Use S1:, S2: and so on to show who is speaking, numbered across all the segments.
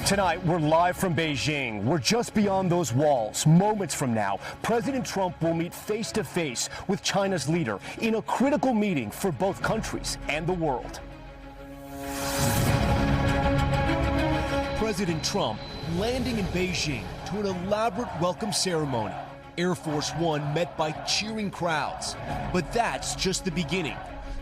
S1: Tonight, we're live from Beijing. We're just beyond those walls. Moments from now, President Trump will meet face-to-face with China's leader in a critical meeting for both countries and the world. President Trump landing in Beijing to an elaborate welcome ceremony. Air Force One met by cheering crowds. But that's just the beginning.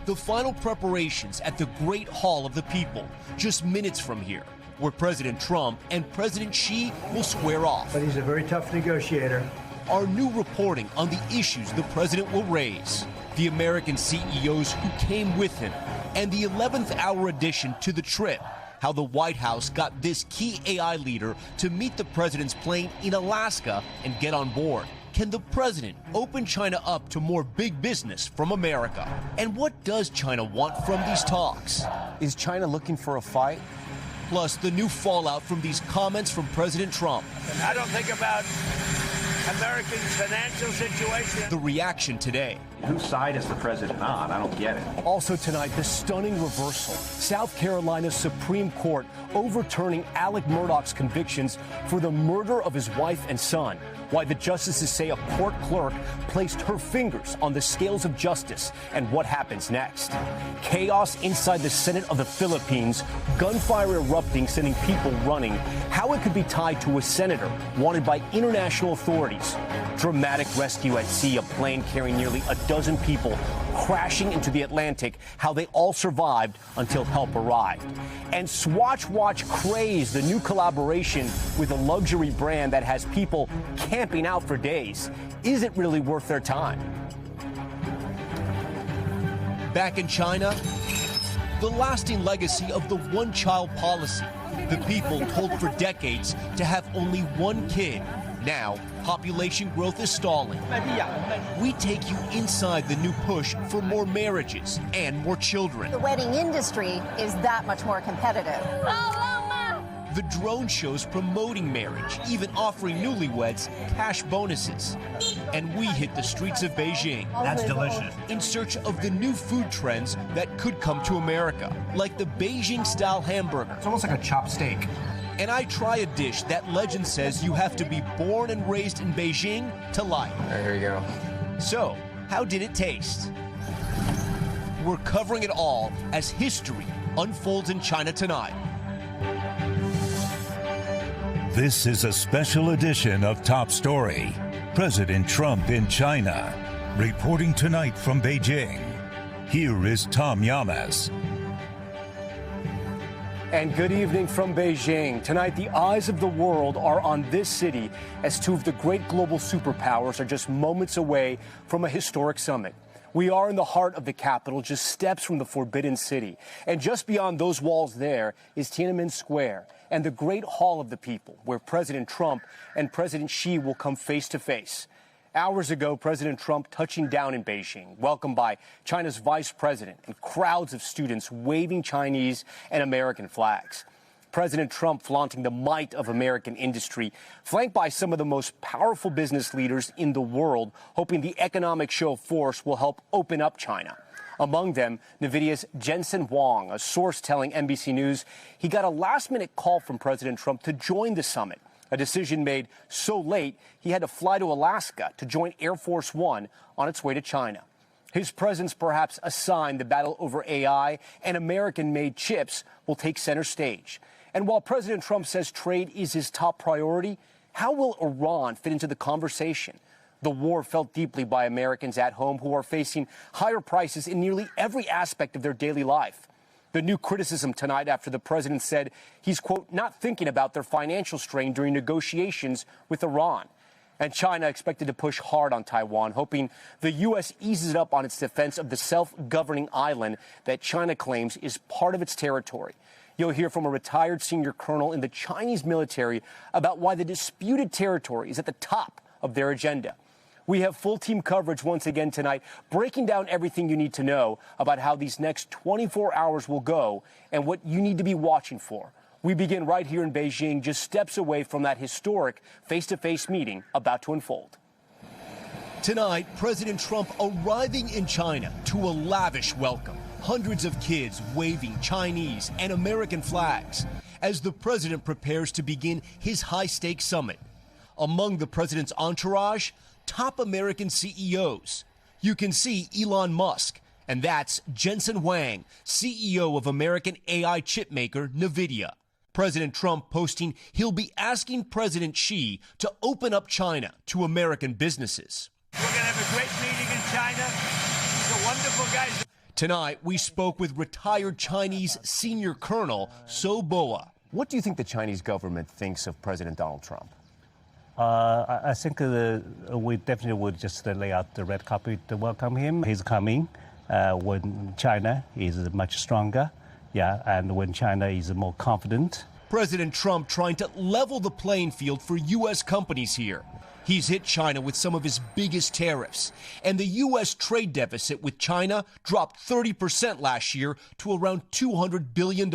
S1: The final preparations at the Great Hall of the People, just minutes from here, where President Trump and President Xi will square off.
S2: But he's a very tough negotiator.
S1: Our new reporting on the issues the president will raise, the American CEOs who came with him, and the 11th hour addition to the trip, how the White House got this key AI leader to meet the president's plane in Alaska and get on board. Can the president open China up to more big business from America? And what does China want from these talks? Is China looking for a fight? Plus, the new fallout from these comments from President Trump.
S3: I don't think about American financial situation.
S1: The reaction today.
S4: Whose side is the president on? I don't get it.
S1: Also tonight, the stunning reversal. South Carolina's Supreme Court overturning Alex Murdaugh's convictions for the murder of his wife and son. Why the justices say a court clerk placed her fingers on the scales of justice, and what happens next. Chaos inside the Senate of the Philippines, gunfire erupting, sending people running. How it could be tied to a senator wanted by international authorities. Dramatic rescue at sea, a plane carrying nearly a dozen people crashing into the Atlantic, how they all survived until help arrived. And Swatch Watch Craze, the new collaboration with a luxury brand that has people camping out for days. Is it really worth their time? Back in China, the lasting legacy of the one-child policy. The people told for decades to have only one kid. Now, population growth is stalling. We take you inside the new push for more marriages and more children.
S5: The wedding industry is that much more competitive.
S1: The drone shows promoting marriage, even offering newlyweds cash bonuses. And we hit the streets of Beijing.
S3: That's delicious.
S1: In search of the new food trends that could come to America, like the Beijing-style hamburger.
S4: It's almost like a chopped steak.
S1: And I try a dish that legend says you have to be born and raised in Beijing to like.
S4: There you go.
S1: So, how did it taste? We're covering it all as history unfolds in China tonight.
S6: This is a special edition of Top Story. President Trump in China. Reporting tonight from Beijing. Here is Tom Llamas.
S1: And good evening from Beijing. Tonight, the eyes of the world are on this city as two of the great global superpowers are just moments away from a historic summit. We are in the heart of the capital, just steps from the Forbidden City. And just beyond those walls there is Tiananmen Square and the Great Hall of the People, where President Trump and President Xi will come face to face. Hours ago, President Trump touching down in Beijing, welcomed by China's vice president and crowds of students waving Chinese and American flags. President Trump flaunting the might of American industry, flanked by some of the most powerful business leaders in the world, hoping the economic show of force will help open up China. Among them, NVIDIA's Jensen Huang, a source telling NBC News he got a last-minute call from President Trump to join the summit, a decision made so late he had to fly to Alaska to join Air Force One on its way to China. His presence perhaps a sign the battle over AI and American-made chips will take center stage. And while President Trump says trade is his top priority, how will Iran fit into the conversation? The war felt deeply by Americans at home who are facing higher prices in nearly every aspect of their daily life. The new criticism tonight after the president said he's, quote, not thinking about their financial strain during negotiations with Iran. And China expected to push hard on Taiwan, hoping the U.S. eases up on its defense of the self-governing island that China claims is part of its territory. You'll hear from a retired senior colonel in the Chinese military about why the disputed territory is at the top of their agenda. We have full team coverage once again tonight, breaking down everything you need to know about how these next 24 hours will go and what you need to be watching for. We begin right here in Beijing, just steps away from that historic face-to-face meeting about to unfold. Tonight, President Trump arriving in China to a lavish welcome. Hundreds of kids waving Chinese and American flags as the president prepares to begin his high-stakes summit. Among the president's entourage, top American CEOs. You can see Elon Musk, and that's Jensen Huang, CEO of American AI chipmaker NVIDIA. President Trump posting he'll be asking President Xi to open up China to American businesses.
S3: We're going to have a great meeting in China. He's a wonderful guy.
S1: Tonight, we spoke with retired Chinese senior colonel So Boa. What do you think the Chinese government thinks of President Donald Trump?
S7: I think we definitely would just lay out the red carpet to welcome him. He's coming when China is much stronger, and when China is more confident.
S1: President Trump trying to level the playing field for U.S. companies here. He's hit China with some of his biggest tariffs, and the U.S. trade deficit with China dropped 30% last year to around $200 billion.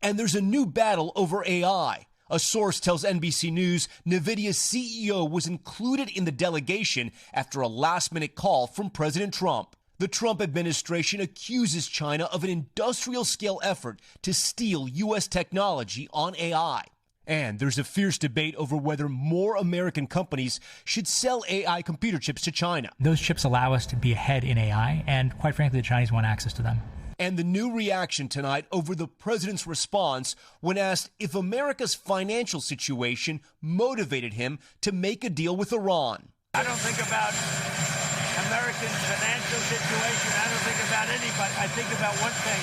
S1: And there's a new battle over AI. A source tells NBC News NVIDIA's CEO was included in the delegation after a last-minute call from President Trump. The Trump administration accuses China of an industrial-scale effort to steal U.S. technology on AI. And there's a fierce debate over whether more American companies should sell AI computer chips to China.
S8: Those chips allow us to be ahead in AI, and quite frankly, the Chinese want access to them.
S1: And the new reaction tonight over the president's response when asked if America's financial situation motivated him to make a deal with Iran.
S3: I don't think about American financial situation. I don't think about anybody. I think about one thing.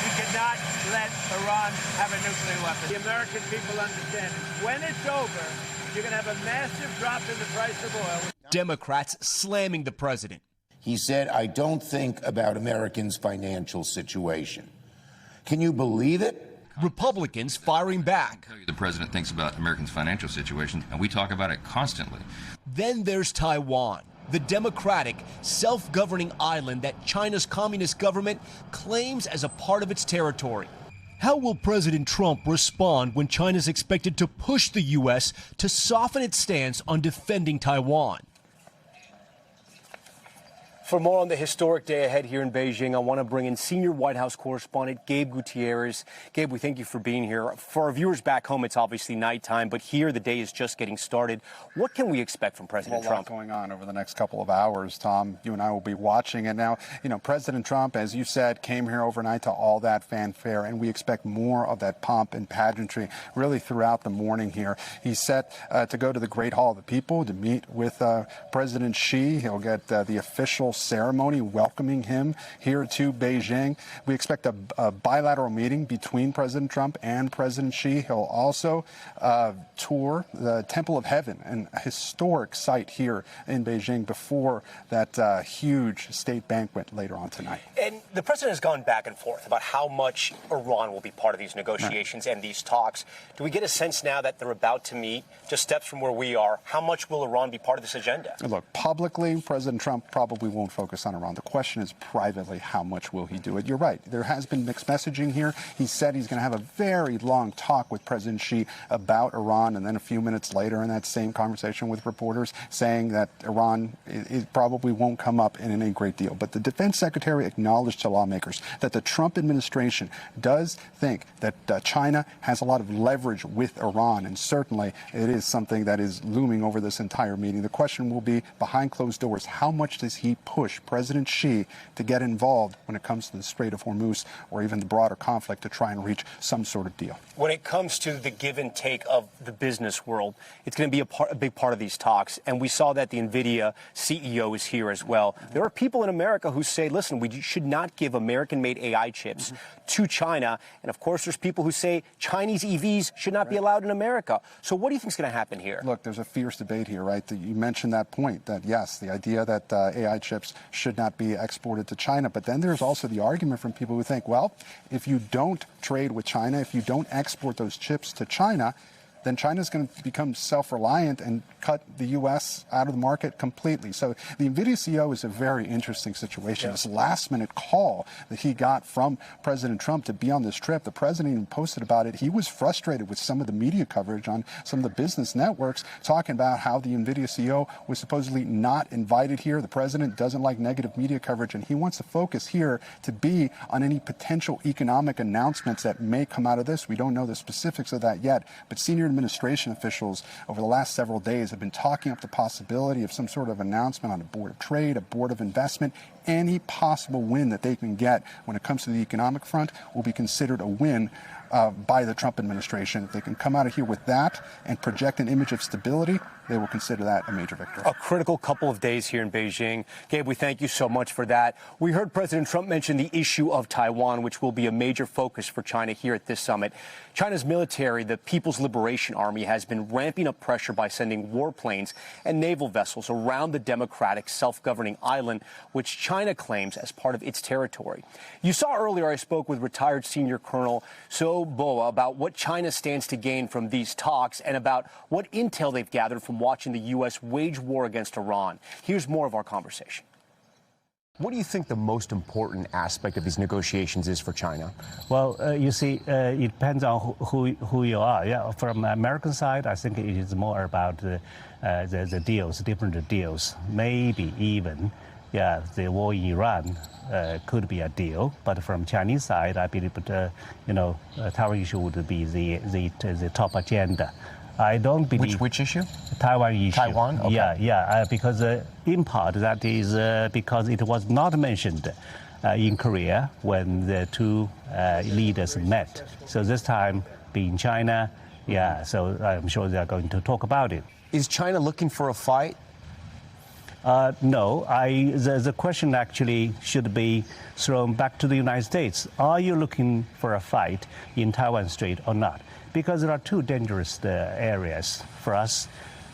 S3: We cannot let Iran have a nuclear weapon. The American people understand it. When it's over, you're going to have a massive drop in the price of oil.
S1: Democrats slamming the president.
S9: He said, I don't think about Americans' financial situation. Can you believe it?
S1: Republicans firing back.
S10: The president thinks about Americans' financial situation, and we talk about it constantly.
S1: Then there's Taiwan, the democratic, self-governing island that China's communist government claims as a part of its territory. How will President Trump respond when China's expected to push the U.S. to soften its stance on defending Taiwan? For more on the historic day ahead here in Beijing, I want to bring in senior White House correspondent Gabe Gutierrez. Gabe, we thank you for being here. For our viewers back home, it's obviously nighttime, but here the day is just getting started. What can we expect from President Trump?
S11: A lot going on over the next couple of hours, Tom. You and I will be watching it now. You know, President Trump, as you said, came here overnight to all that fanfare, and we expect more of that pomp and pageantry really throughout the morning here. He's set to go to the Great Hall of the People to meet with President Xi. He'll get the official ceremony welcoming him here to Beijing. We expect a bilateral meeting between President Trump and President Xi. He'll also tour the Temple of Heaven, an historic site here in Beijing, before that huge state banquet later on tonight.
S1: And the president has gone back and forth about how much Iran will be part of these negotiations and these talks. Do we get a sense now that they're about to meet, just steps from where we are? How much will Iran be part of this agenda?
S11: Look, publicly, President Trump probably won't focus on Iran. The question is privately, how much will he do it? You're right. There has been mixed messaging here. He said he's going to have a very long talk with President Xi about Iran, and then a few minutes later in that same conversation with reporters saying that Iran it probably won't come up in any great deal. But the defense secretary acknowledged to lawmakers that the Trump administration does think that China has a lot of leverage with Iran, and certainly it is something that is looming over this entire meeting. The question will be, behind closed doors, how much does he push President Xi to get involved when it comes to the Strait of Hormuz or even the broader conflict to try and reach some sort of deal?
S1: When it comes to the give and take of the business world, it's going to be a big part of these talks. And we saw that the NVIDIA CEO is here as well. There are people in America who say, listen, we should not give American-made AI chips to China. And of course, there's people who say Chinese EVs should not be allowed in America. So what do you think is going to happen here?
S11: Look, there's a fierce debate here, right? You mentioned that point that, yes, the idea that AI chips should not be exported to China. But then there's also the argument from people who think, well, if you don't trade with China, if you don't export those chips to China, then China's going to become self-reliant and cut the U.S. out of the market completely. So the NVIDIA CEO is a very interesting situation. This last-minute call that he got from President Trump to be on this trip, the president even posted about it. He was frustrated with some of the media coverage on some of the business networks, talking about how the NVIDIA CEO was supposedly not invited here. The president doesn't like negative media coverage, and he wants to focus here to be on any potential economic announcements that may come out of this. We don't know the specifics of that yet, but senior administration officials over the last several days have been talking up the possibility of some sort of announcement on a board of trade, a board of investment. Any possible win that they can get when it comes to the economic front will be considered a win by the Trump administration. If they can come out of here with that and project an image of stability, they will consider that a major victory.
S1: A critical couple of days here in Beijing. Gabe, we thank you so much for that. We heard President Trump mention the issue of Taiwan, which will be a major focus for China here at this summit. China's military, the People's Liberation Army, has been ramping up pressure by sending warplanes and naval vessels around the democratic self-governing island, which China claims as part of its territory. You saw earlier I spoke with retired Senior Colonel So Boa about what China stands to gain from these talks and about what intel they've gathered from watching the U.S. wage war against Iran. Here's more of our conversation.
S12: What do you think the most important aspect of these negotiations is for China?
S7: Well, you see, it depends on who you are. Yeah, from the American side, I think it is more about the deals, different deals. Maybe even, the war in Iran could be a deal. But from Chinese side, I believe, Taiwan issue would be the top agenda. I don't believe...
S12: Which issue?
S7: Taiwan issue.
S12: Taiwan? Okay.
S7: Because in part that is because it was not mentioned in Korea when the two leaders met. So this time being China, so I'm sure they are going to talk about it.
S12: Is China looking for a fight?
S7: No, the question actually should be thrown back to the United States. Are you looking for a fight in Taiwan Strait or not? Because there are two dangerous areas for us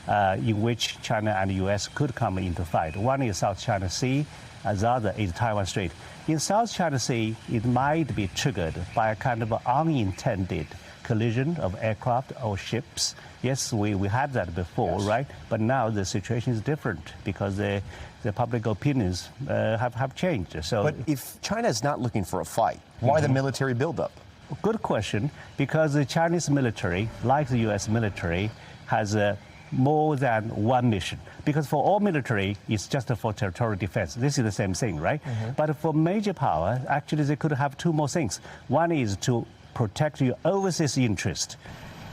S7: in which China and the U.S. could come into fight. One is South China Sea, and the other is Taiwan Strait. In South China Sea, it might be triggered by a kind of unintended collision of aircraft or ships. Yes, we had that before, right? But now the situation is different because the public opinions have changed. So,
S12: but if China is not looking for a fight, why the military buildup?
S7: Good question, because the Chinese military, like the U.S. military, has more than one mission. Because for all military, it's just for territorial defense. This is the same thing, right? But for major power, actually, they could have two more things. One is to protect your overseas interest.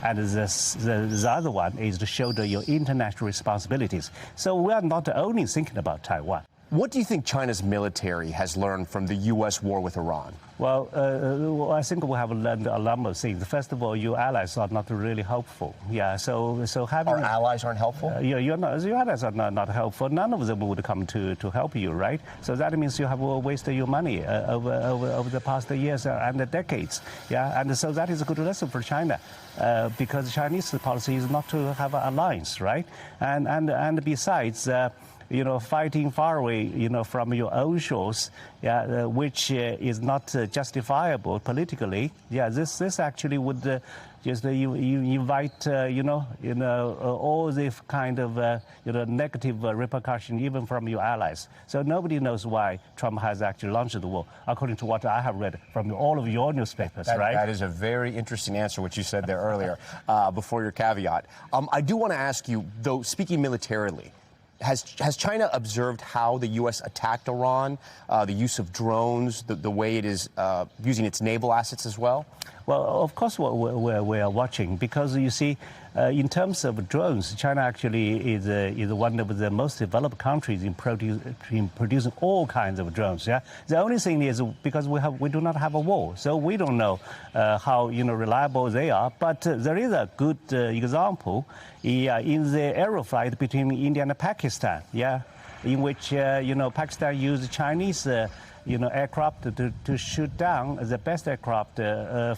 S7: And the other one is to shoulder your international responsibilities. So we are not only thinking about Taiwan.
S12: What do you think China's military has learned from the U.S. war with Iran?
S7: Well, I think we have learned a number of things. First of all, your allies are not really helpful. So having...
S12: Our allies aren't helpful?
S7: Your allies are not helpful. None of them would come to help you, right? So that means you have wasted your money over the past years and decades. And so that is a good lesson for China. Because Chinese policy is not to have an alliance, right? And besides... fighting far away, from your own shores, which is not justifiable politically. This actually would just invite, all the kind of, negative repercussion even from your allies. So nobody knows why Trump has actually launched the war, according to what I have read from all of your newspapers, right?
S12: That is a very interesting answer, what you said there earlier, before your caveat. I do want to ask you, though, speaking militarily, has China observed how the U.S. attacked Iran, the use of drones, the way it is using its naval assets as well?
S7: Well, of course, we are watching because, you see, in terms of drones, China actually is one of the most developed countries in producing all kinds of drones. The only thing is because we do not have a war, so we don't know how reliable they are. But there is a good example in the aeroflight between India and Pakistan. In which Pakistan used Chinese. Aircraft to shoot down the best aircraft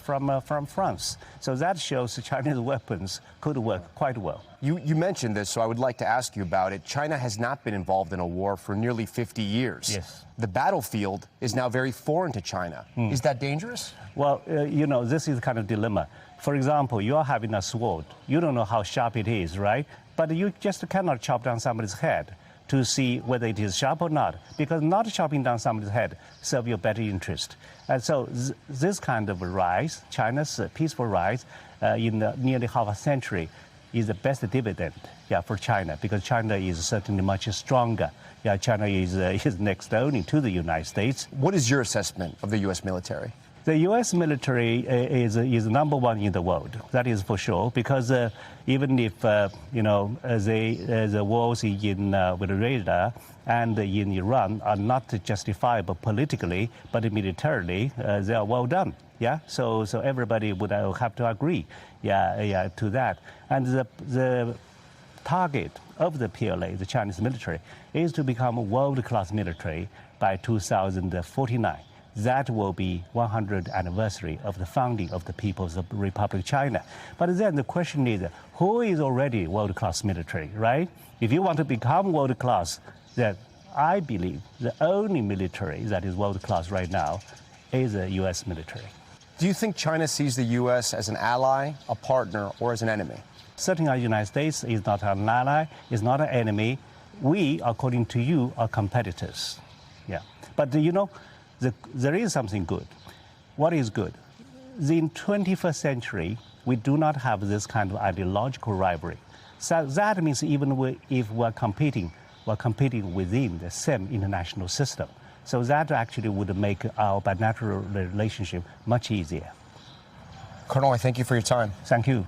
S7: from France. So that shows Chinese weapons could work quite well.
S12: You mentioned this, so I would like to ask you about it. China has not been involved in a war for nearly 50 years.
S7: Yes.
S12: The battlefield is now very foreign to China. Is that dangerous?
S7: Well, this is kind of dilemma. For example, you are having a sword. You don't know how sharp it is, right? But you just cannot chop down somebody's head to see whether it is sharp or not, because not chopping down somebody's head serves your better interest. And so this kind of rise, China's peaceful rise in nearly half a century, is the best dividend for China, because China is certainly much stronger. China is next only to the United States.
S12: What is your assessment of the U.S. military?
S7: The U.S. military is number one in the world. That is for sure, because even if the wars in Venezuela and in Iran are not justifiable politically, but militarily, they are well done. So everybody would have to agree, to that. And the target of the PLA, the Chinese military, is to become a world-class military by 2049. That will be 100th anniversary of the founding of the People's Republic of China. But then the question is, who is already world-class military, right? If you want to become world-class, then I believe the only military that is world-class right now is the U.S. military.
S12: Do you think China sees the U.S. as an ally, a partner, or as an enemy?
S7: Certainly the United States is not an ally, is not an enemy. We, according to you, are competitors. But there is something good. What is good? In 21st century, we do not have this kind of ideological rivalry. So that means even if we're competing within the same international system. So that actually would make our bilateral relationship much easier.
S12: Colonel, I thank you for your time.
S7: Thank you.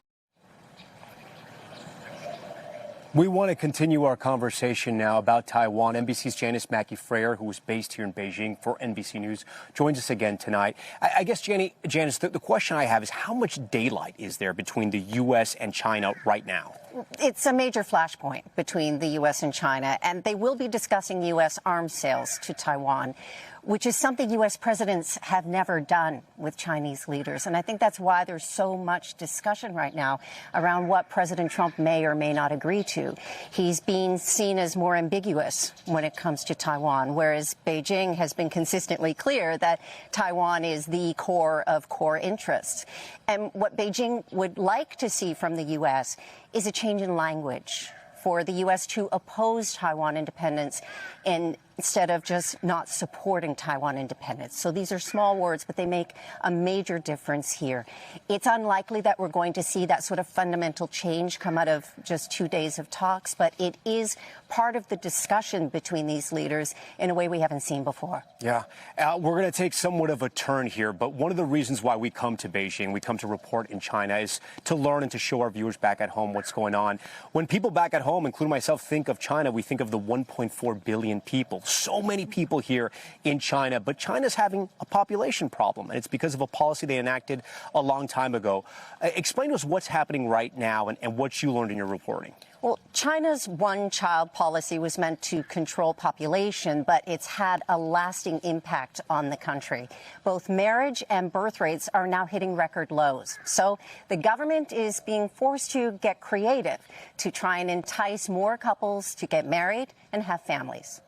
S1: We want to continue our conversation now about Taiwan. NBC's Janice Mackey-Frayer, who is based here in Beijing for NBC News, joins us again tonight. I guess, Janice, the question I have is how much daylight is there between the U.S. and China right now?
S5: It's a major flashpoint between the U.S. and China, and they will be discussing U.S. arms sales to Taiwan, which is something U.S. presidents have never done with Chinese leaders. And I think that's why there's so much discussion right now around what President Trump may or may not agree to. He's being seen as more ambiguous when it comes to Taiwan, whereas Beijing has been consistently clear that Taiwan is the core of core interests. And what Beijing would like to see from the U.S. is a change in language for the U.S. to oppose Taiwan independence instead of just not supporting Taiwan independence. So these are small words, but they make a major difference here. It's unlikely that we're going to see that sort of fundamental change come out of just 2 days of talks, but it is part of the discussion between these leaders in a way we haven't seen before.
S1: Yeah. We're going to take somewhat of a turn here, but one of the reasons why we come to Beijing, we come to report in China, is to learn and to show our viewers back at home what's going on. When people back at home, including myself, think of China, we think of the 1.4 billion people. So many people here in China, but China's having a population problem, and it's because of a policy they enacted a long time ago. Explain to us what's happening right now and what you learned in your reporting.
S5: Well, China's one-child policy was meant to control population, but it's had a lasting impact on the country. Both marriage and birth rates are now hitting record lows. So the government is being forced to get creative to try and entice more couples to get married and have families.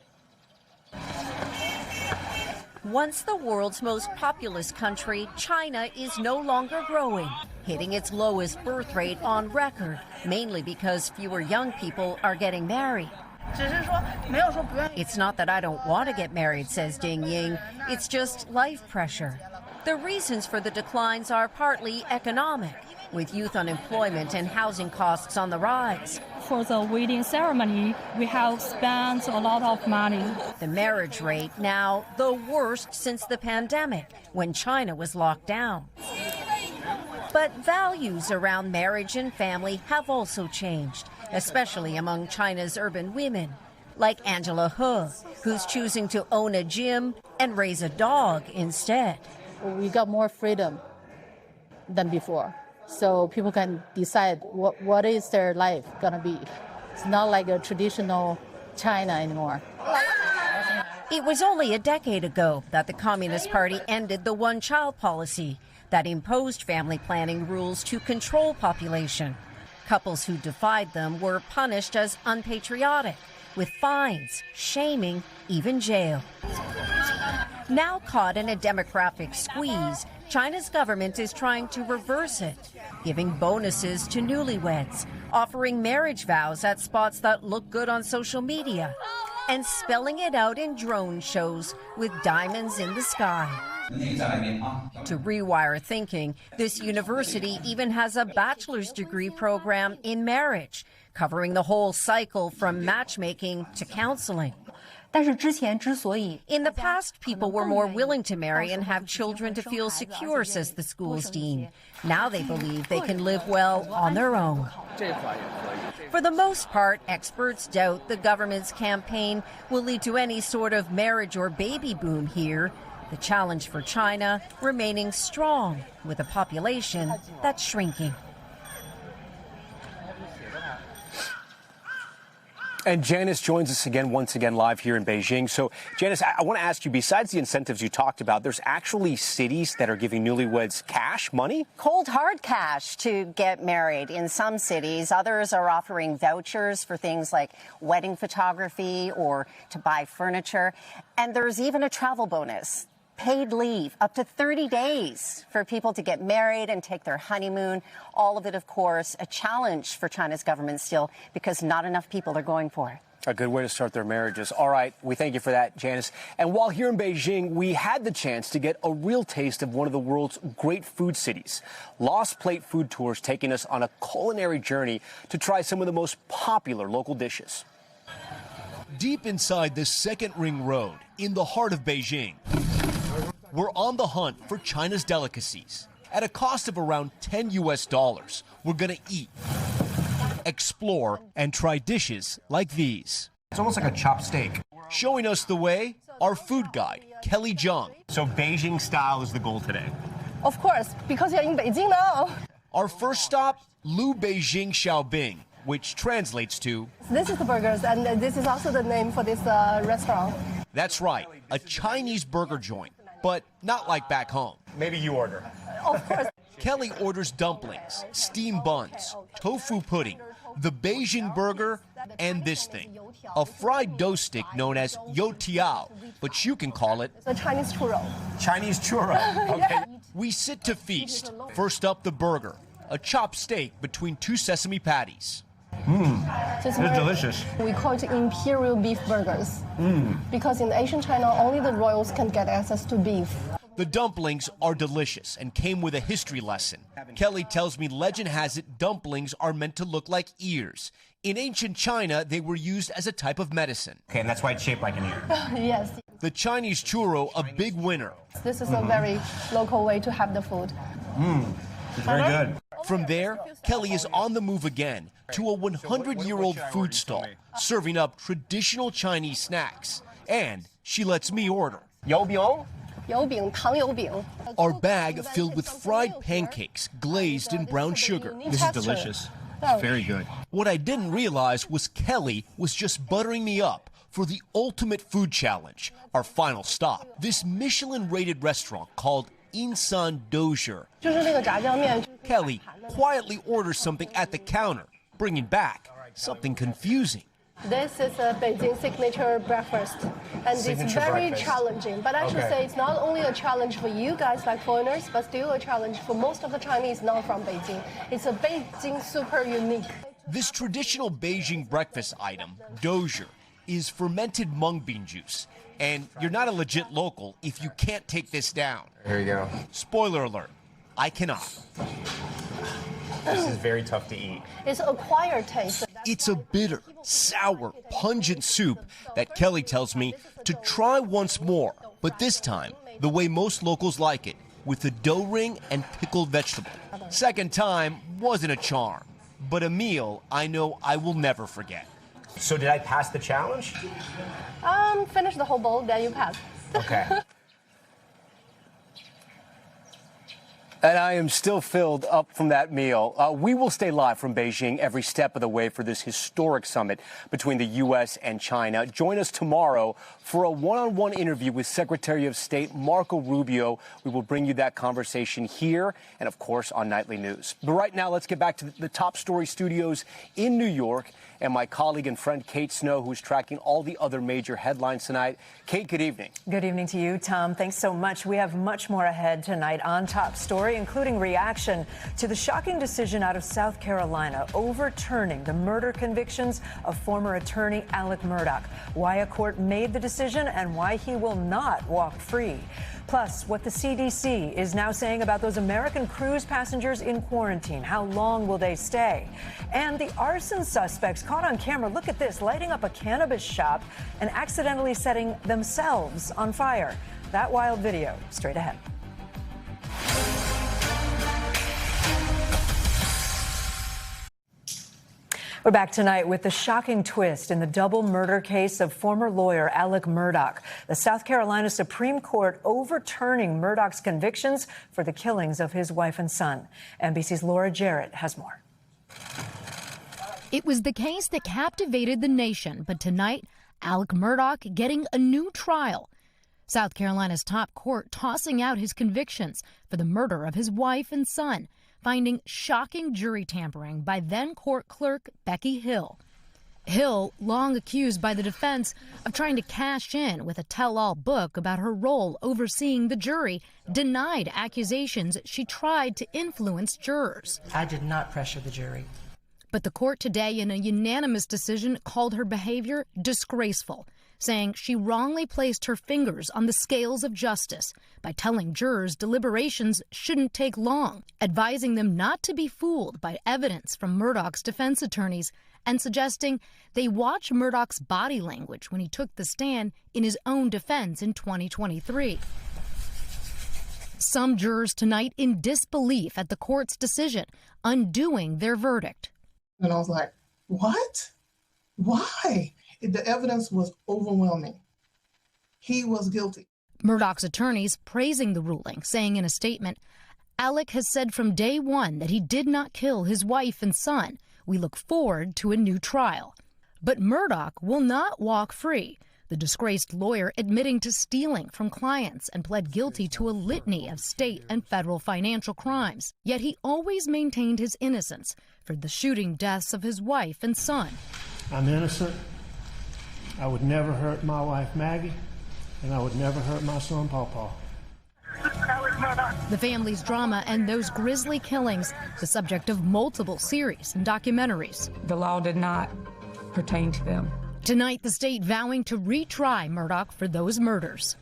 S13: Once the world's most populous country, China is no longer growing, hitting its lowest birth rate on record, mainly because fewer young people are getting married. It's not that I don't want to get married, says Ding Ying. It's just life pressure. The reasons for the declines are partly economic, with youth unemployment and housing costs on the rise.
S14: For the wedding ceremony, we have spent a lot of money.
S13: The marriage rate now the worst since the pandemic, when China was locked down. But values around marriage and family have also changed, especially among China's urban women, like Angela He, who's choosing to own a gym and raise a dog instead.
S15: We got more freedom than before, so people can decide what is their life going to be. It's not like a traditional China anymore.
S13: It was only a decade ago that the Communist Party ended the one-child policy that imposed family planning rules to control population. Couples who defied them were punished as unpatriotic, with fines, shaming, even jail. Now caught in a demographic squeeze, China's government is trying to reverse it, giving bonuses to newlyweds, offering marriage vows at spots that look good on social media, and spelling it out in drone shows with diamonds in the sky. To rewire thinking, this university even has a bachelor's degree program in marriage, covering the whole cycle from matchmaking to counseling. In the past, people were more willing to marry and have children to feel secure, says the school's dean. Now they believe they can live well on their own. For the most part, experts doubt the government's campaign will lead to any sort of marriage or baby boom here. The challenge for China remaining strong with a population that's shrinking.
S1: And Janice joins us once again live here in Beijing. So, Janice, I want to ask you, besides the incentives you talked about, there's actually cities that are giving newlyweds cash, money?
S5: Cold, hard cash to get married in some cities. Others are offering vouchers for things like wedding photography or to buy furniture. And there's even a travel bonus. Paid leave, up to 30 days for people to get married and take their honeymoon. All of it, of course, a challenge for China's government still because not enough people are going for it.
S1: A good way to start their marriages. All right, we thank you for that, Janice. And while here in Beijing, we had the chance to get a real taste of one of the world's great food cities. Lost Plate Food Tours taking us on a culinary journey to try some of the most popular local dishes.
S16: Deep inside this second ring road, in the heart of Beijing, we're on the hunt for China's delicacies. At a cost of around $10 US, we're gonna eat, explore, and try dishes like these.
S4: It's almost like a chopped steak.
S16: Showing us the way, our food guide, Kelly Zhang.
S12: So Beijing style is the goal today?
S17: Of course, because you're in Beijing now.
S16: Our first stop, Lu Beijing Xiaobing, which translates to...
S17: This is the burgers, and this is also the name for this restaurant.
S16: That's right, a Chinese burger joint. But not like back home.
S12: Maybe you order.
S17: Of course.
S16: Kelly orders dumplings, steamed buns, tofu pudding, the Beijing burger, and this thing, a fried dough stick known as youtiao, but you can call it
S17: a Chinese churro.
S12: Chinese churro. Okay.
S17: Yeah.
S16: We sit to feast. First up, the burger, a chopped steak between two sesame patties.
S4: It's delicious.
S17: We call it imperial beef burgers because in Asian China, only the royals can get access to beef.
S16: The dumplings are delicious and came with a history lesson. Kelly tells me legend has it dumplings are meant to look like ears. In ancient China, they were used as a type of medicine.
S12: Okay, and that's why it's shaped like an ear.
S17: Yes.
S16: The Chinese churro, a big winner.
S17: This is a very local way to have the food.
S4: It's very good.
S16: From there, Kelly is on the move again to a 100-year-old food stall, serving up traditional Chinese snacks. And she lets me order.
S12: Youbiong?
S17: Youbing, tang youbing.
S16: Our bag filled with fried pancakes glazed in brown sugar.
S4: This is delicious. It's very good.
S16: What I didn't realize was Kelly was just buttering me up for the ultimate food challenge, our final stop. This Michelin-rated restaurant called Insan Dozier. Kelly quietly orders something at the counter, bringing back something confusing.
S17: This is a Beijing signature breakfast, and it's very challenging. But I should say it's not only a challenge for you guys like foreigners, but still a challenge for most of the Chinese not from Beijing. It's a Beijing super unique.
S16: This traditional Beijing breakfast item, dozier, is fermented mung bean juice. And you're not a legit local if you can't take this down.
S12: Here you go.
S16: Spoiler alert, I cannot.
S12: This is very tough to eat.
S17: It's acquired taste.
S16: It's a bitter, sour, pungent soup that Kelly tells me to try once more, but this time the way most locals like it, with the dough ring and pickled vegetable. Second time wasn't a charm, but a meal I know I will never forget.
S12: So did I pass the challenge?
S17: Finish the whole bowl, then you pass.
S12: Okay.
S1: And I am still filled up from that meal. We will stay live from Beijing every step of the way for this historic summit between the U.S. and China. Join us tomorrow for a one-on-one interview with Secretary of State Marco Rubio. We will bring you that conversation here and, of course, on Nightly News. But right now, let's get back to the Top Story studios in New York and my colleague and friend Kate Snow, who's tracking all the other major headlines tonight. Kate, good evening.
S18: Good evening to you, Tom. Thanks so much. We have much more ahead tonight on Top Story, including reaction to the shocking decision out of South Carolina overturning the murder convictions of former attorney Alex Murdaugh, why a court made the decision and why he will not walk free. Plus, what the CDC is now saying about those American cruise passengers in quarantine. How long will they stay? And the arson suspects caught on camera, look at this, lighting up a cannabis shop and accidentally setting themselves on fire. That wild video straight ahead. We're back tonight with the shocking twist in the double murder case of former lawyer Alex Murdaugh. The South Carolina Supreme Court overturning Murdaugh's convictions for the killings of his wife and son. NBC's Laura Jarrett has more.
S19: It was the case that captivated the nation, but tonight, Alex Murdaugh getting a new trial. South Carolina's top court tossing out his convictions for the murder of his wife and son, finding shocking jury tampering by then-court clerk Becky Hill. Hill, long accused by the defense of trying to cash in with a tell-all book about her role overseeing the jury, denied accusations she tried to influence jurors.
S20: I did not pressure the jury.
S19: But the court today, in a unanimous decision, called her behavior disgraceful, saying she wrongly placed her fingers on the scales of justice by telling jurors deliberations shouldn't take long, advising them not to be fooled by evidence from Murdaugh's defense attorneys, and suggesting they watch Murdaugh's body language when he took the stand in his own defense in 2023. Some jurors tonight in disbelief at the court's decision, undoing their verdict.
S21: And I was like, what? Why? The evidence was overwhelming. He was guilty.
S19: Murdaugh's attorneys praising the ruling, saying in a statement, Alex has said from day one that he did not kill his wife and son. We look forward to a new trial. But Murdaugh will not walk free. The disgraced lawyer admitting to stealing from clients and pled guilty to a litany of state and federal financial crimes. Yet he always maintained his innocence for the shooting deaths of his wife and son.
S22: I'm innocent. I would never hurt my wife, Maggie, and I would never hurt my son, Pawpaw.
S19: The family's drama and those grisly killings, the subject of multiple series and documentaries.
S23: The law did not pertain to them.
S19: Tonight, the state vowing to retry Murdaugh for those murders.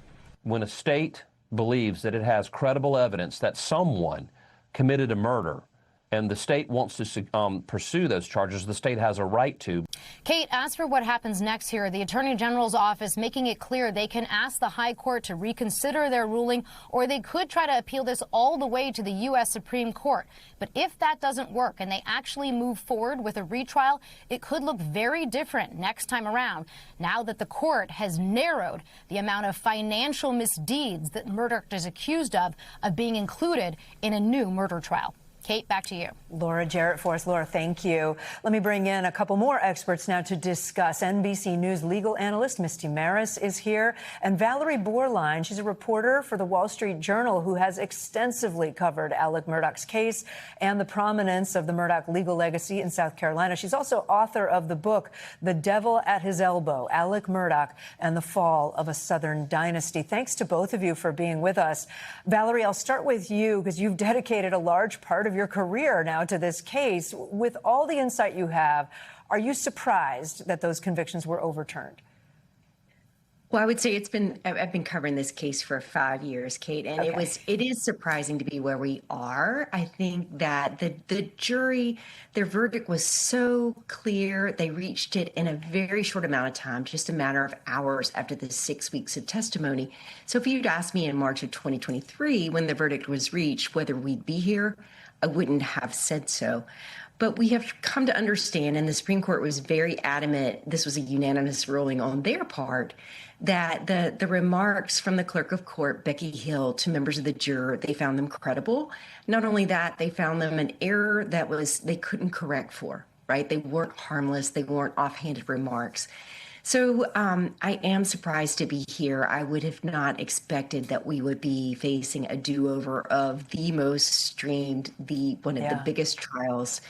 S24: When a state believes that it has credible evidence that someone committed a murder, and the state wants to pursue those charges, the state has a right to.
S19: Kate, as for what happens next here, the Attorney General's office making it clear they can ask the High Court to reconsider their ruling, or they could try to appeal this all the way to the U.S. Supreme Court. But if that doesn't work and they actually move forward with a retrial, it could look very different next time around, now that the court has narrowed the amount of financial misdeeds that Murdaugh is accused of being included in a new murder trial. Kate, back to you.
S18: Laura Jarrett for us. Laura, thank you. Let me bring in a couple more experts now to discuss. NBC News legal analyst Misty Maris is here, and Valerie Borline. She's a reporter for the Wall Street Journal who has extensively covered Alex Murdaugh's case and the prominence of the Murdaugh legal legacy in South Carolina. She's also author of the book, The Devil at His Elbow, Alex Murdaugh and the Fall of a Southern Dynasty. Thanks to both of you for being with us. Valerie, I'll start with you because you've dedicated a large part of your career now to this case. With all the insight you have, are you surprised that those convictions were overturned?
S25: Well, I would say I've been covering this case for 5 years, Kate, and it is surprising to be where we are. I think that the jury, their verdict was so clear. They reached it in a very short amount of time, just a matter of hours after the 6 weeks of testimony. So if you'd asked me in March of 2023, when the verdict was reached, whether we'd be here, wouldn't have said so. But we have come to understand, and the Supreme Court was very adamant, this was a unanimous ruling on their part, that the remarks from the clerk of court, Becky Hill, to members of the juror, they found them credible. Not only that, they found them an error that they couldn't correct for, right? They weren't harmless. They weren't offhanded remarks. So I am surprised to be here. I would have not expected that we would be facing a do-over of the most streamed, one of the biggest trials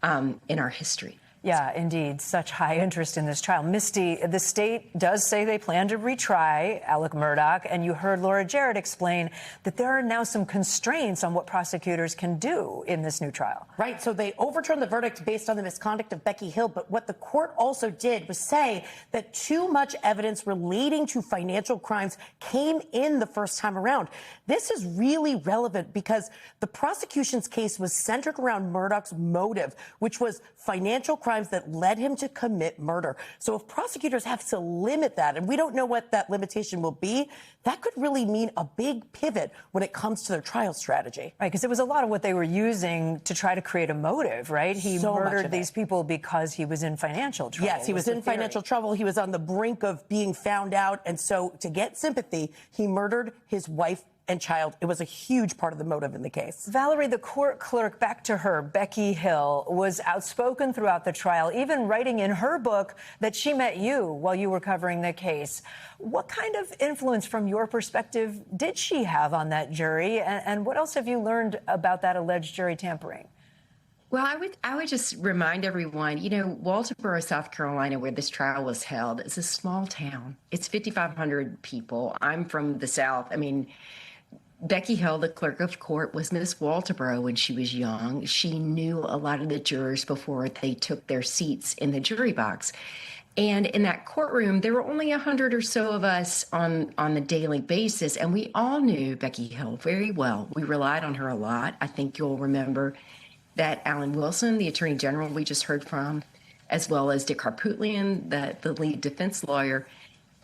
S25: in our history.
S18: Yeah, indeed. Such high interest in this trial. Misty, the state does say they plan to retry Alex Murdaugh, and you heard Laura Jarrett explain that there are now some constraints on what prosecutors can do in this new trial.
S2: Right. So they overturned the verdict based on the misconduct of Becky Hill. But what the court also did was say that too much evidence relating to financial crimes came in the first time around. This is really relevant because the prosecution's case was centered around Murdaugh's motive, which was financial crimes that led him to commit murder. So if prosecutors have to limit that, and we don't know what that limitation will be, that could really mean a big pivot when it comes to their trial strategy.
S18: Right, because it was a lot of what they were using to try to create a motive, right? He murdered these people because he was in financial trouble.
S2: Yes, he was in financial trouble. He was on the brink of being found out. And so to get sympathy, he murdered his wife and child. It was a huge part of the motive in the case.
S18: Valerie, the court clerk, back to her, Becky Hill, was outspoken throughout the trial, even writing in her book that she met you while you were covering the case. What kind of influence, from your perspective, did she have on that jury? And what else have you learned about that alleged jury tampering?
S25: Well, I would just remind everyone, Walterboro, South Carolina, where this trial was held, is a small town. It's 5,500 people. I'm from the South. I mean, Becky Hill, the clerk of court, was Miss Walterboro when she was young. She knew a lot of the jurors before they took their seats in the jury box. And in that courtroom, there were only 100 or so of us on the daily basis, and we all knew Becky Hill very well. We relied on her a lot. I think you'll remember that Alan Wilson, the attorney general we just heard from, as well as Dick Harpootlian, the lead defense lawyer,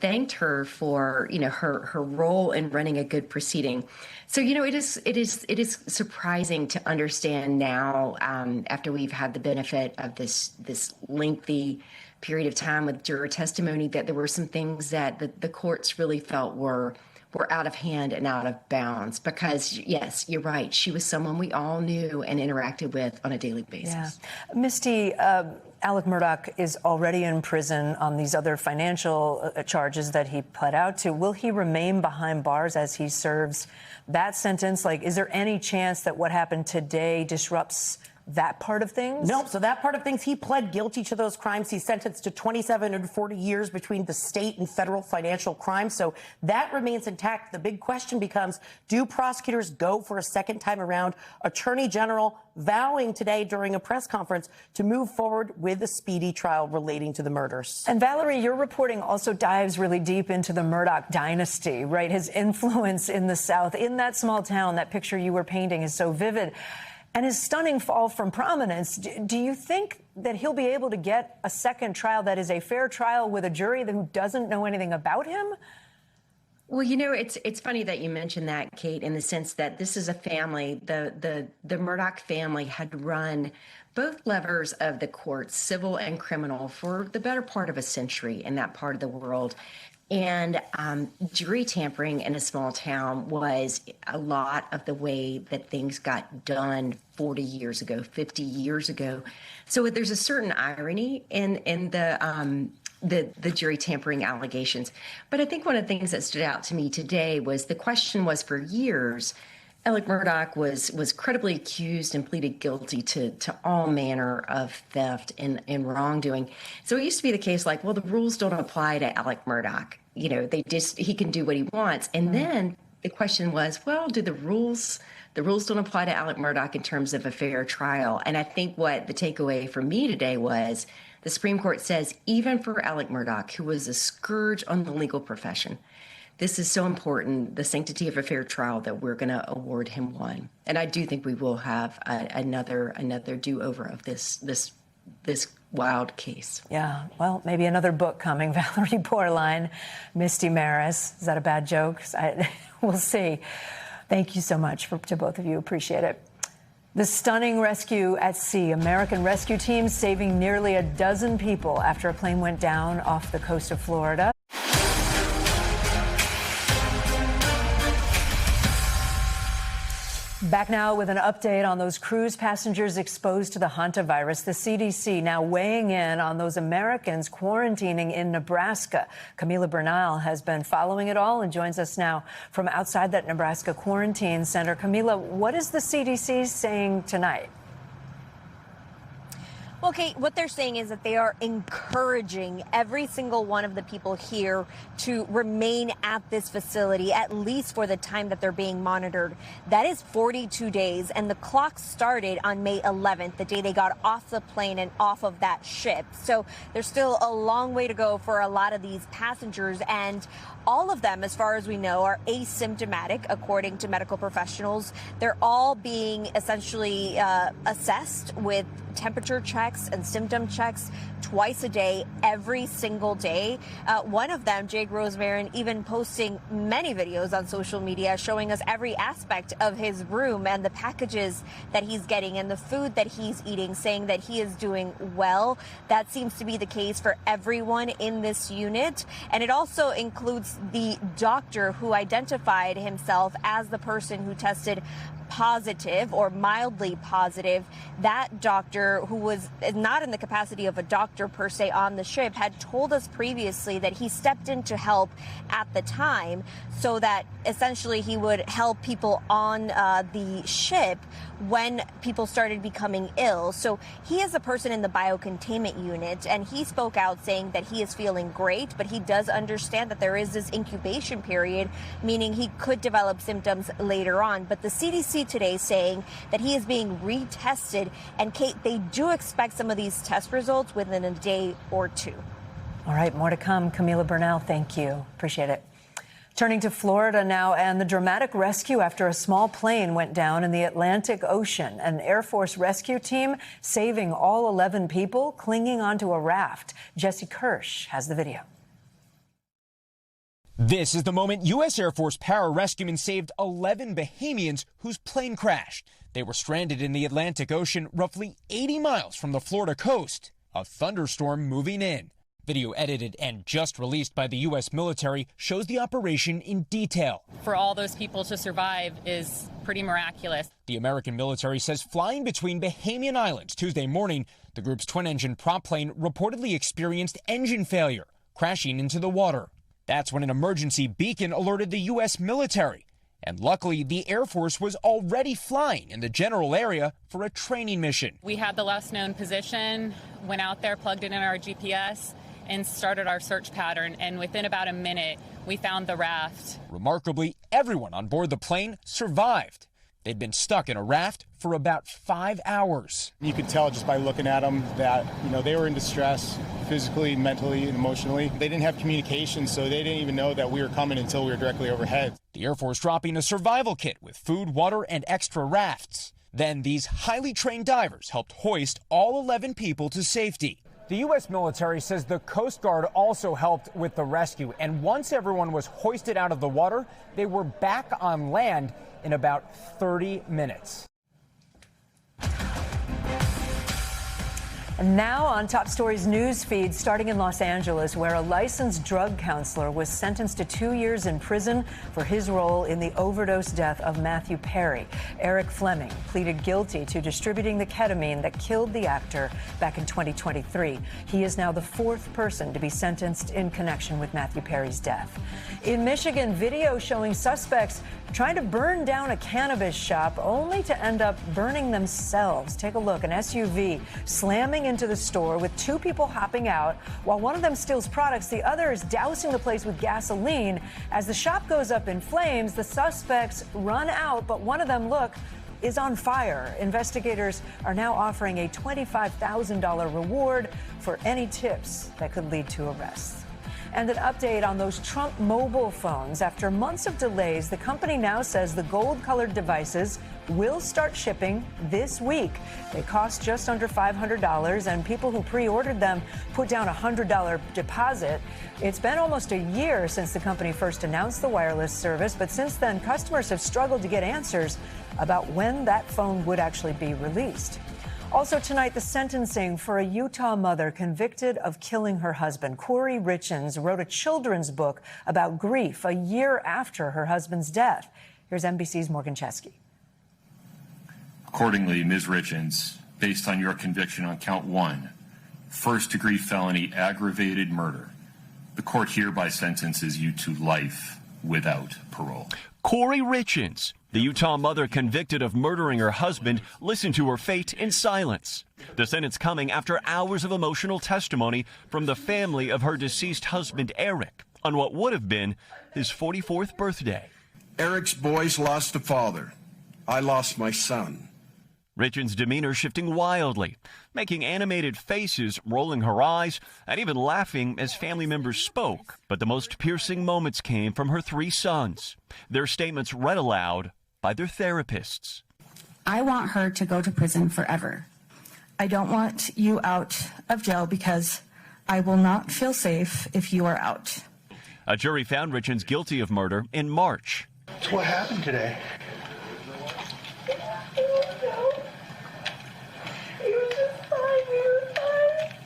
S25: thanked her for, her role in running a good proceeding. So, it is surprising to understand now, after we've had the benefit of this lengthy period of time with juror testimony, that there were some things that the courts really felt were out of hand and out of bounds. Because, yes, you're right, she was someone we all knew and interacted with on a daily basis.
S18: Yeah. Misty, Alex Murdaugh is already in prison on these other financial charges that he pled out to. Will he remain behind bars as he serves that sentence? Is there any chance that what happened today disrupts that part of things?
S2: Nope. So that part of things, he pled guilty to those crimes. He's sentenced to 27 and 40 years between the state and federal financial crimes. So that remains intact. The big question becomes, do prosecutors go for a second time around? Attorney General vowing today during a press conference to move forward with a speedy trial relating to the murders.
S18: And Valerie, your reporting also dives really deep into the Murdaugh dynasty, right? His influence in the South, in that small town. That picture you were painting is so vivid. And his stunning fall from prominence. Do you think that he'll be able to get a second trial that is a fair trial with a jury who doesn't know anything about him?
S25: Well, it's funny that you mentioned that, Kate, in the sense that this is a family. The Murdaugh family had run both levers of the courts, civil and criminal, for the better part of a century in that part of the world. And jury tampering in a small town was a lot of the way that things got done 40 years ago, 50 years ago. So there's a certain irony in the jury tampering allegations. But I think one of the things that stood out to me today was the question was, for years, Alex Murdaugh was credibly accused and pleaded guilty to all manner of theft and wrongdoing. So it used to be the case the rules don't apply to Alex Murdaugh. He can do what he wants. And then the question was, well, do the rules don't apply to Alex Murdaugh in terms of a fair trial? And I think what the takeaway for me today was the Supreme Court says, even for Alex Murdaugh, who was a scourge on the legal profession, this is so important, the sanctity of a fair trial, that we're going to award him one. And I do think we will have another do-over of this wild case.
S18: Yeah, well, maybe another book coming. Valerie Borline, Misty Maris. Is that a bad joke? We'll see. Thank you so much to both of you. Appreciate it. The stunning rescue at sea. American rescue teams saving nearly a dozen people after a plane went down off the coast of Florida. Back now with an update on those cruise passengers exposed to the hantavirus. The CDC now weighing in on those Americans quarantining in Nebraska. Camila Bernal has been following it all and joins us now from outside that Nebraska quarantine center. Camila, what is the CDC saying tonight?
S3: Well, Kate, what they're saying is that they are encouraging every single one of the people here to remain at this facility, at least for the time that they're being monitored. That is 42 days, and the clock started on May 11th, the day they got off the plane and off of that ship. So there's still a long way to go for a lot of these passengers, and all of them, as far as we know, are asymptomatic, according to medical professionals. They're all being essentially assessed with temperature checks and symptom checks twice a day, every single day. One of them, Jake Rosemarin, even posting many videos on social media showing us every aspect of his room and the packages that he's getting and the food that he's eating, saying that he is doing well. That seems to be the case for everyone in this unit. And it also includes the doctor who identified himself as the person who tested positive or mildly positive. That doctor, who was not in the capacity of a doctor per se on the ship, had told us previously that he stepped in to help at the time so that essentially he would help people on the ship when people started becoming ill. So he is a person in the biocontainment unit, and he spoke out saying that he is feeling great, but he does understand that there is this incubation period, meaning he could develop symptoms later on. But the CDC today saying that he is being retested, and Kate, they do expect some of these test results within a day or two.
S18: All right, more to come. Camila Bernal, thank you. Appreciate it. Turning to Florida now, and the dramatic rescue after a small plane went down in the Atlantic Ocean. An Air Force rescue team saving all 11 people clinging onto a raft. Jesse Kirsch has the video.
S6: This is the moment U.S. Air Force pararescuemen saved 11 Bahamians whose plane crashed. They were stranded in the Atlantic Ocean, roughly 80 miles from the Florida coast. A thunderstorm moving in. Video edited and just released by the U.S. military shows the operation in detail.
S8: For all those people to survive is pretty miraculous.
S6: The American military says flying between Bahamian Islands Tuesday morning, the group's twin-engine prop plane reportedly experienced engine failure, crashing into the water. That's when an emergency beacon alerted the U.S. military. And luckily, the Air Force was already flying in the general area for a training mission.
S8: We had the last known position, went out there, plugged it in our GPS, and started our search pattern. And within about a minute, we found the raft.
S6: Remarkably, everyone on board the plane survived. They'd been stuck in a raft for about 5 hours.
S9: You could tell just by looking at them that, they were in distress physically, mentally, and emotionally. They didn't have communication, so they didn't even know that we were coming until we were directly overhead.
S6: The Air Force dropping a survival kit with food, water, and extra rafts. Then these highly trained divers helped hoist all 11 people to safety.
S20: The U.S. military says the Coast Guard also helped with the rescue. And once everyone was hoisted out of the water, they were back on land in about 30 minutes.
S18: And now on Top Stories news feed, starting in Los Angeles, where a licensed drug counselor was sentenced to 2 years in prison for his role in the overdose death of Matthew Perry. Eric Fleming pleaded guilty to distributing the ketamine that killed the actor back in 2023. He is now the fourth person to be sentenced in connection with Matthew Perry's death. In Michigan, video showing suspects trying to burn down a cannabis shop only to end up burning themselves. Take a look. An SUV slamming into the store with two people hopping out. While one of them steals products, the other is dousing the place with gasoline. As the shop goes up in flames, the suspects run out, but one of them, look, is on fire. Investigators are now offering a $25,000 reward for any tips that could lead to arrests. And an update on those Trump mobile phones. After months of delays, the company now says the gold-colored devices will start shipping this week. They cost just under $500, and people who pre-ordered them put down a $100 deposit. It's been almost a year since the company first announced the wireless service, but since then, customers have struggled to get answers about when that phone would actually be released. Also tonight, the sentencing for a Utah mother convicted of killing her husband. Corey Richens wrote a children's book about grief a year after her husband's death. Here's NBC's Morgan Chesky.
S7: Accordingly, Ms. Richens, based on your conviction on count 1, first-degree felony aggravated murder, the court hereby sentences you to life without parole.
S16: Corey Richens, the Utah mother convicted of murdering her husband, listened to her fate in silence. The sentence coming after hours of emotional testimony from the family of her deceased husband, Eric, on what would have been his 44th birthday.
S10: Eric's boys lost a father. I lost my son.
S16: Richens' demeanor shifting wildly, making animated faces, rolling her eyes, and even laughing as family members spoke. But the most piercing moments came from her 3 sons, their statements read aloud by their therapists.
S11: I want her to go to prison forever. I don't want you out of jail because I will not feel safe if you are out.
S16: A jury found Richens guilty of murder in March.
S10: That's what happened today.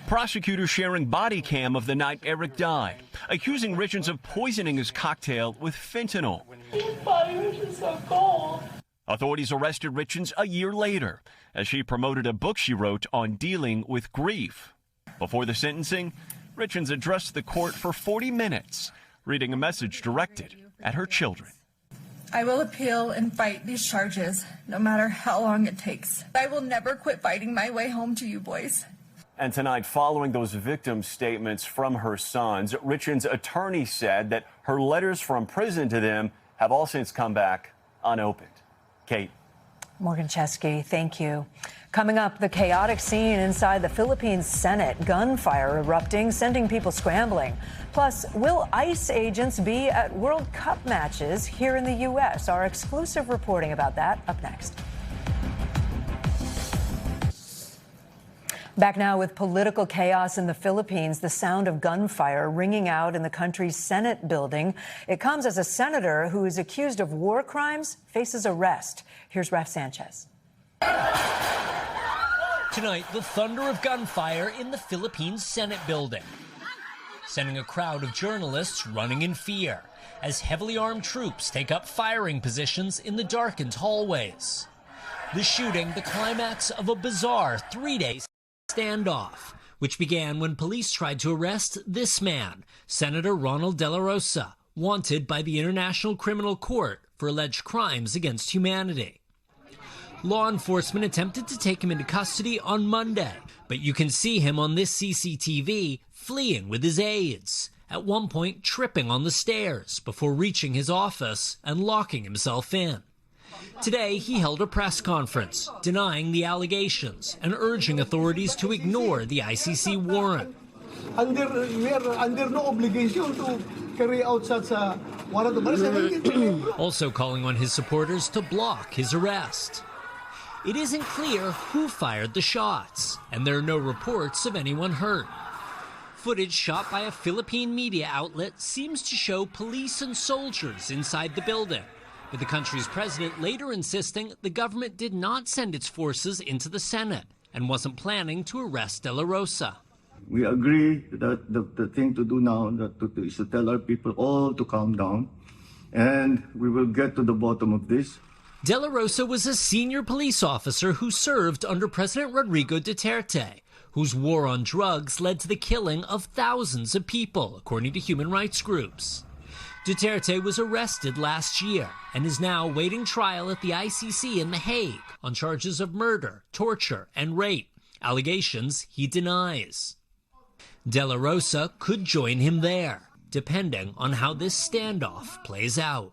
S16: Prosecutors sharing body cam of the night Eric died, accusing Richens of poisoning his cocktail with fentanyl.
S11: His body was just so cold.
S16: Authorities arrested Richens a year later as she promoted a book she wrote on dealing with grief. Before the sentencing, Richens addressed the court for 40 minutes, reading a message directed at her children.
S11: I will appeal and fight these charges, no matter how long it takes. I will never quit fighting my way home to you boys.
S14: And tonight, following those victim statements from her sons, Richens' attorney said that her letters from prison to them have all since come back unopened. Kate.
S18: Morgan Chesky, thank you. Coming up, the chaotic scene inside the Philippines Senate, gunfire erupting, sending people scrambling. Plus, will ICE agents be at World Cup matches here in the U.S.? Our exclusive reporting about that up next. Back now with political chaos in the Philippines, the sound of gunfire ringing out in the country's Senate building. It comes as a senator who is accused of war crimes faces arrest. Here's Raf Sanchez.
S15: Tonight, the thunder of gunfire in the Philippines Senate building, sending a crowd of journalists running in fear as heavily armed troops take up firing positions in the darkened hallways. The shooting, the climax of a bizarre 3-day standoff, which began when police tried to arrest this man, Senator Ronald De La Rosa, wanted by the International Criminal Court for alleged crimes against humanity. Law enforcement attempted to take him into custody on Monday, but you can see him on this CCTV fleeing with his aides, at one point tripping on the stairs before reaching his office and locking himself in. Today, he held a press conference denying the allegations and urging authorities to ignore the ICC warrant.
S26: We are under no obligation to carry out such a warrant.
S15: Also calling on his supporters to block his arrest. It isn't clear who fired the shots, and there are no reports of anyone hurt. Footage shot by a Philippine media outlet seems to show police and soldiers inside the building, with the country's president later insisting the government did not send its forces into the Senate and wasn't planning to arrest De La Rosa.
S27: We agree that the thing to do now is to tell our people all to calm down, and we will get to the bottom of this.
S15: De La Rosa was a senior police officer who served under President Rodrigo Duterte, whose war on drugs led to the killing of thousands of people, according to human rights groups. Duterte was arrested last year and is now awaiting trial at the ICC in The Hague on charges of murder, torture, and rape, allegations he denies. De La Rosa could join him there, depending on how this standoff plays out.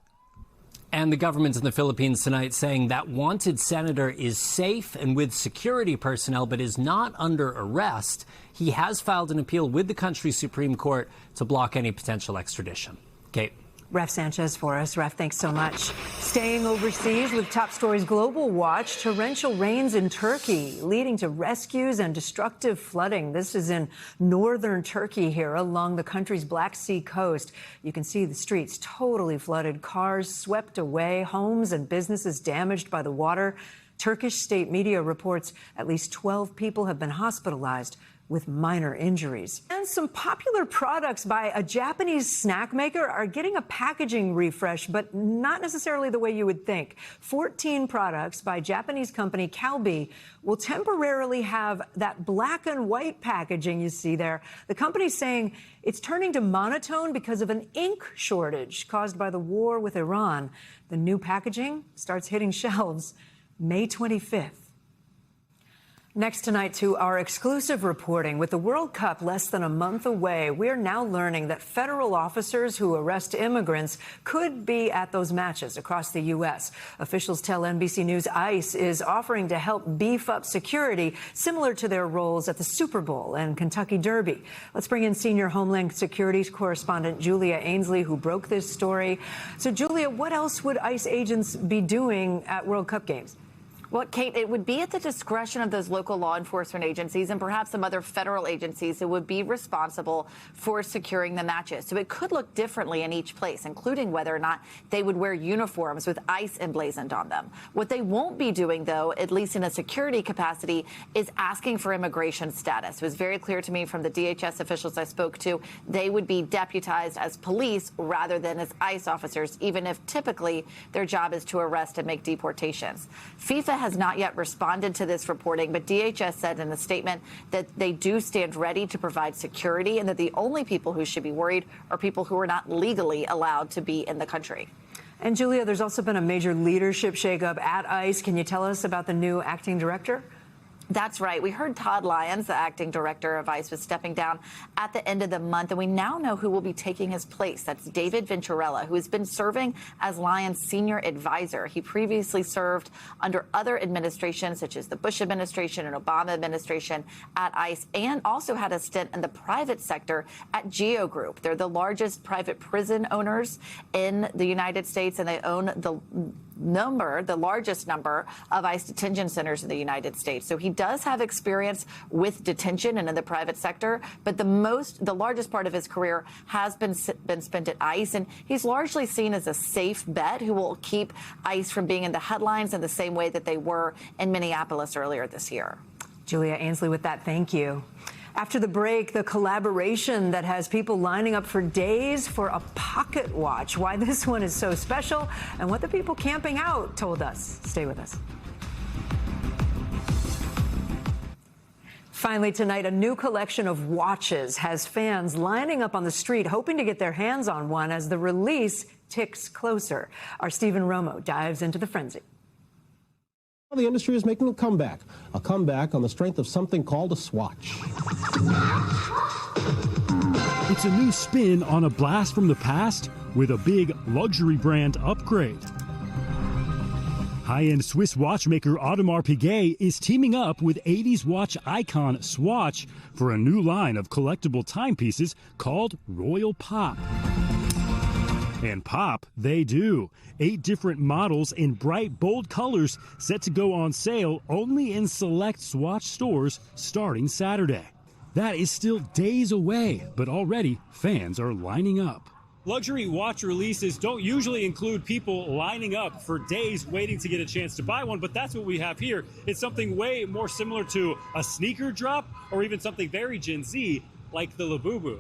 S15: And the government in the Philippines tonight saying that wanted senator is safe and with security personnel, but is not under arrest. He has filed an appeal with the country's Supreme Court to block any potential extradition. Kate.
S18: Ref Sanchez for us. Ref, thanks so much. Staying overseas with Top Stories Global Watch, torrential rains in Turkey leading to rescues and destructive flooding. This is in northern Turkey here along the country's Black Sea coast. You can see the streets totally flooded, cars swept away, homes and businesses damaged by the water. Turkish state media reports at least 12 people have been hospitalized with minor injuries. And some popular products by a Japanese snack maker are getting a packaging refresh, but not necessarily the way you would think. 14 products by Japanese company Calbee will temporarily have that black and white packaging you see there. The company's saying it's turning to monotone because of an ink shortage caused by the war with Iran. The new packaging starts hitting shelves May 25th. Next tonight to our exclusive reporting. With the World Cup less than a month away, we're now learning that federal officers who arrest immigrants could be at those matches across the U.S. Officials tell NBC News ICE is offering to help beef up security, similar to their roles at the Super Bowl and Kentucky Derby. Let's bring in senior Homeland Security correspondent Julia Ainsley, who broke this story. So, Julia, what else would ICE agents be doing at World Cup games?
S1: Well, Kate, it would be at the discretion of those local law enforcement agencies and perhaps some other federal agencies that would be responsible for securing the matches. So it could look differently in each place, including whether or not they would wear uniforms with ICE emblazoned on them. What they won't be doing, though, at least in a security capacity, is asking for immigration status. It was very clear to me from the DHS officials I spoke to, they would be deputized as police rather than as ICE officers, even if typically their job is to arrest and make deportations. FIFA has not yet responded to this reporting, but DHS said in a statement that they do stand ready to provide security and that the only people who should be worried are people who are not legally allowed to be in the country.
S18: And Julia, there's also been a major leadership shakeup at ICE. Can you tell us about the new acting director?
S1: That's right. We heard Todd Lyons, the acting director of ICE, was stepping down at the end of the month, and we now know who will be taking his place. That's David Venturella, who has been serving as Lyons' senior advisor. He previously served under other administrations, such as the Bush administration and Obama administration at ICE, and also had a stint in the private sector at Geo Group. They're the largest private prison owners in the United States, and they own the largest number of ICE detention centers in the United States. So he does have experience with detention and in the private sector, but the largest part of his career has been spent at ICE, and he's largely seen as a safe bet who will keep ICE from being in the headlines in the same way that they were in Minneapolis earlier this year.
S18: Julia Ainsley with that. Thank you. After the break, the collaboration that has people lining up for days for a pocket watch. Why this one is so special and what the people camping out told us. Stay with us. Finally tonight, a new collection of watches has fans lining up on the street hoping to get their hands on one as the release ticks closer. Our Stephen Romo dives into the frenzy.
S4: The industry is making a comeback on the strength of something called a swatch.
S5: It's a new spin on a blast from the past with a big luxury brand upgrade. High-end Swiss watchmaker Audemars Piguet is teaming up with 80s watch icon Swatch for a new line of collectible timepieces called Royal Pop. And pop, they do. 8 different models in bright, bold colors set to go on sale only in select Swatch stores starting Saturday. That is still days away, but already fans are lining up.
S12: Luxury watch releases don't usually include people lining up for days waiting to get a chance to buy one, but that's what we have here. It's something way more similar to a sneaker drop or even something very Gen Z like the Labubu.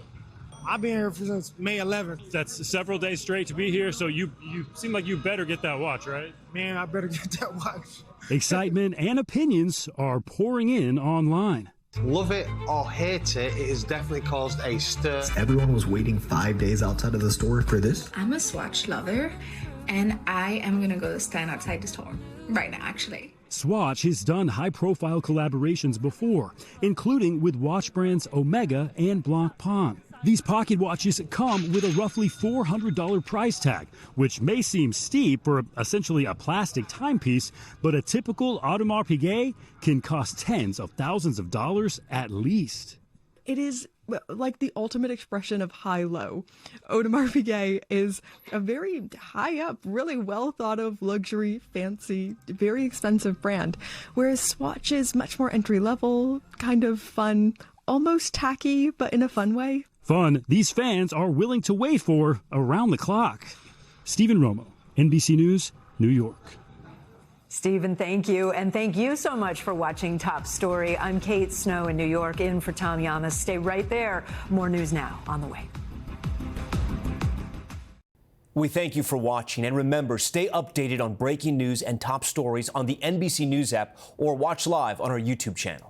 S13: I've been here since May 11th.
S12: That's several days straight to be here, so you seem like you better get that watch, right?
S13: Man, I better get that watch.
S5: Excitement and opinions are pouring in online.
S17: Love it or hate it, it has definitely caused a stir.
S21: Everyone was waiting 5 days outside of the store for this.
S23: I'm a Swatch lover, and I am going to go stand outside the store right now, actually.
S5: Swatch has done high-profile collaborations before, including with watch brands Omega and Blancpain. These pocket watches come with a roughly $400 price tag, which may seem steep for essentially a plastic timepiece, but a typical Audemars Piguet can cost tens of thousands of dollars at least.
S18: It is
S2: like the ultimate expression of high-low. Audemars Piguet is a very high-up, really well-thought-of, luxury, fancy, very expensive brand, whereas Swatch is much more entry-level, kind of fun, almost tacky, but in a fun way.
S5: Fun these fans are willing to wait for around the clock. Stephen Romo, NBC News, New York.
S18: Stephen, thank you. And thank you so much for watching Top Story. I'm Kate Snow in New York, in for Tom Llamas. Stay right there. More news now on the way.
S16: We thank you for watching. And remember, stay updated on breaking news and top stories on the NBC News app or watch live on our YouTube channel.